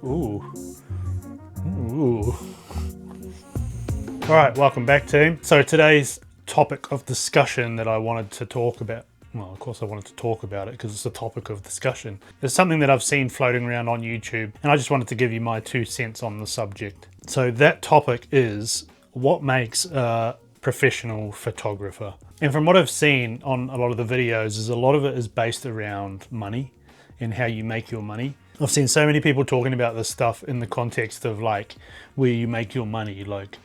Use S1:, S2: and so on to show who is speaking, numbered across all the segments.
S1: Ooh. Ooh. All right, welcome back, team. So today's topic of discussion that I wanted to talk about, well, of course I wanted to talk about it because it's a topic of discussion. It's something that I've seen floating around on YouTube, and I just wanted to give you my 2 cents on the subject. So that topic is what makes a professional photographer. And from what I've seen on a lot of the videos, is a lot of it is based around money and how you make your money. I've seen so many people talking about this stuff in the context of like where you make your money, like,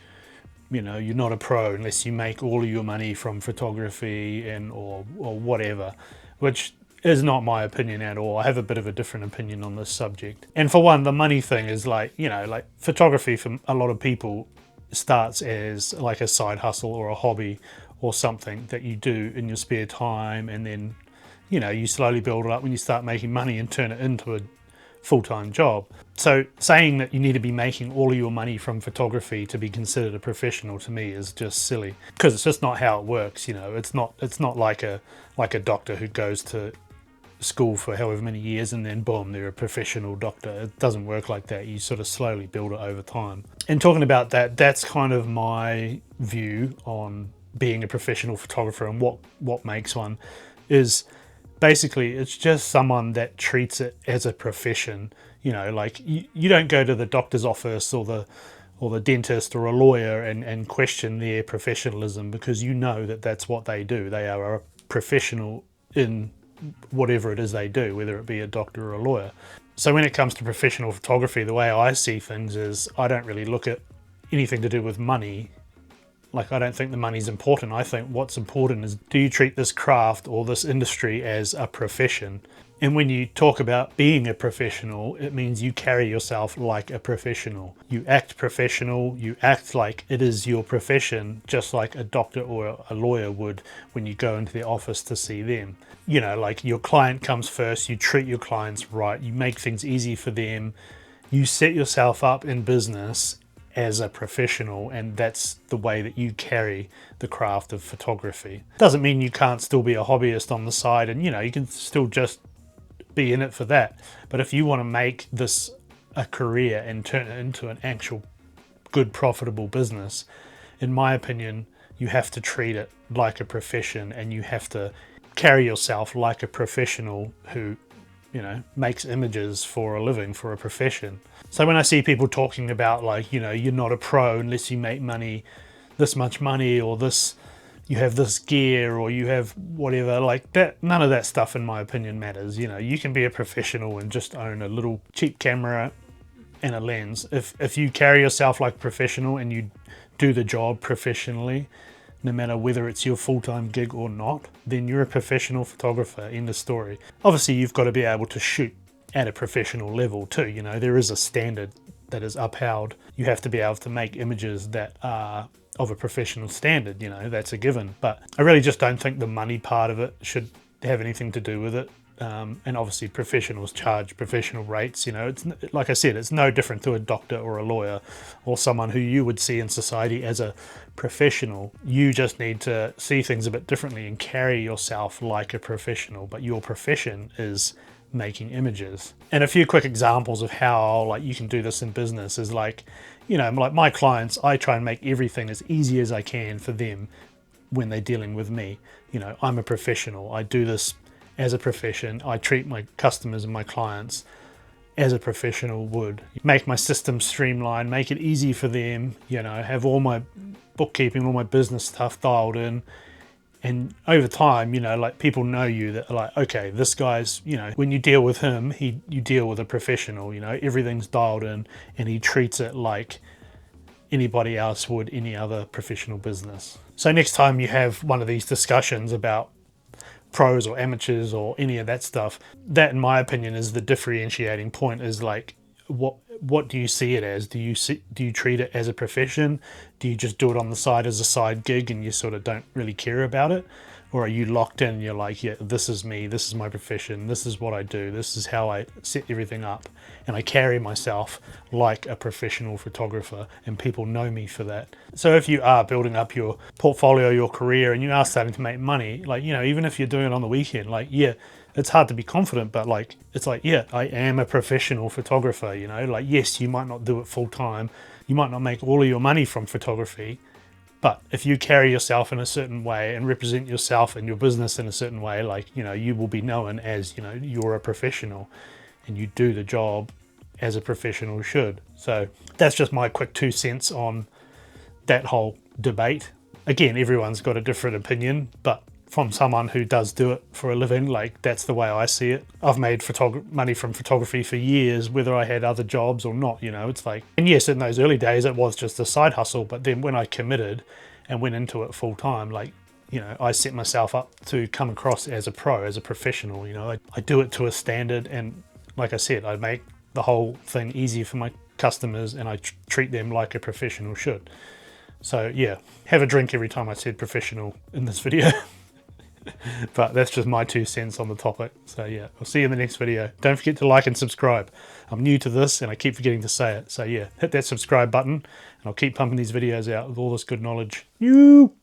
S1: you know, you're not a pro unless you make all of your money from photography and or whatever, which is not my opinion at all. I have a bit of a different opinion on this subject. And for one, the money thing is like, you know, like photography for a lot of people starts as like a side hustle or a hobby or something that you do in your spare time, and then, you know, you slowly build it up when you start making money and turn it into a full-time job. So saying that you need to be making all of your money from photography to be considered a professional, to me, is just silly, because it's just not how it works. You know, it's not like a doctor who goes to school for however many years and then boom, they're a professional doctor. It doesn't work like that. You sort of slowly build it over time. And talking about that, that's kind of my view on being a professional photographer, and what makes one is basically it's just someone that treats it as a profession. You know, like you don't go to the doctor's office or the dentist or a lawyer and question their professionalism, because you know that that's what they do. They are a professional in whatever it is they do, whether it be a doctor or a lawyer. So when it comes to professional photography, the way I see things is I don't really look at anything to do with money. Like, I don't think the money's important. I think what's important is, do you treat this craft or this industry as a profession? And when you talk about being a professional, it means you carry yourself like a professional. You act professional, you act like it is your profession, just like a doctor or a lawyer would when you go into the office to see them. You know, like your client comes first, you treat your clients right, you make things easy for them, you set yourself up in business as a professional, and that's the way that you carry the craft of photography. Doesn't mean you can't still be a hobbyist on the side, and you know, you can still just be in it for that. But if you want to make this a career and turn it into an actual good profitable business, in my opinion, you have to treat it like a profession, and you have to carry yourself like a professional who, you know, makes images for a living, for a profession. So when I see people talking about, like, you know, you're not a pro unless you make money, this much money, or this, you have this gear, or you have whatever, like that, none of that stuff in my opinion matters. You know, you can be a professional and just own a little cheap camera and a lens. If you carry yourself like a professional and you do the job professionally, no matter whether it's your full-time gig or not, then you're a professional photographer, end of story. Obviously, you've got to be able to shoot at a professional level too. You know, there is a standard that is upheld. You have to be able to make images that are of a professional standard, you know, that's a given. But I really just don't think the money part of it should have anything to do with it. And obviously professionals charge professional rates. You know, it's like I said, it's no different to a doctor or a lawyer or someone who you would see in society as a professional. You just need to see things a bit differently and carry yourself like a professional, but your profession is making images. And a few quick examples of how, like, you can do this in business is, like, you know, like my clients, I try and make everything as easy as I can for them when they're dealing with me. You know, I'm a professional. I do this as a profession. I treat my customers and my clients as a professional would. Make my system streamlined, make it easy for them, you know, have all my bookkeeping, all my business stuff dialed in. And over time, you know, like, people know you, that are like, okay, this guy's, you know, when you deal with him, you deal with a professional, you know, everything's dialed in, and he treats it like anybody else would any other professional business. So next time you have one of these discussions about pros or amateurs or any of that stuff, that in my opinion is the differentiating point, is like, what do you see it as? Do you treat it as a profession? Do you just do it on the side as a side gig and you sort of don't really care about it? Or are you locked in, you're like, yeah, this is me, this is my profession, this is what I do, this is how I set everything up, and I carry myself like a professional photographer, and people know me for that. So if you are building up your portfolio, your career, and you are starting to make money, like, you know, even if you're doing it on the weekend, like, yeah, it's hard to be confident, but like, it's like, yeah, I am a professional photographer, you know, like, yes, you might not do it full time. You might not make all of your money from photography, but if you carry yourself in a certain way and represent yourself and your business in a certain way, like, you know, you will be known as, you know, you're a professional and you do the job as a professional should. So that's just my quick 2 cents on that whole debate. Again, everyone's got a different opinion, but from someone who does do it for a living, like, that's the way I see it. I've made money from photography for years, whether I had other jobs or not, you know. It's like, and yes, in those early days it was just a side hustle, but then when I committed and went into it full time, like, you know, I set myself up to come across as a pro, as a professional, you know. I do it to a standard, and like I said, I make the whole thing easy for my customers, and I treat them like a professional should. So yeah, have a drink every time I said professional in this video. But that's just my 2 cents on the topic. So yeah, I'll see you in the next video. Don't forget to like and subscribe. I'm new to this and I keep forgetting to say it. So yeah, hit that subscribe button and I'll keep pumping these videos out with all this good knowledge. You.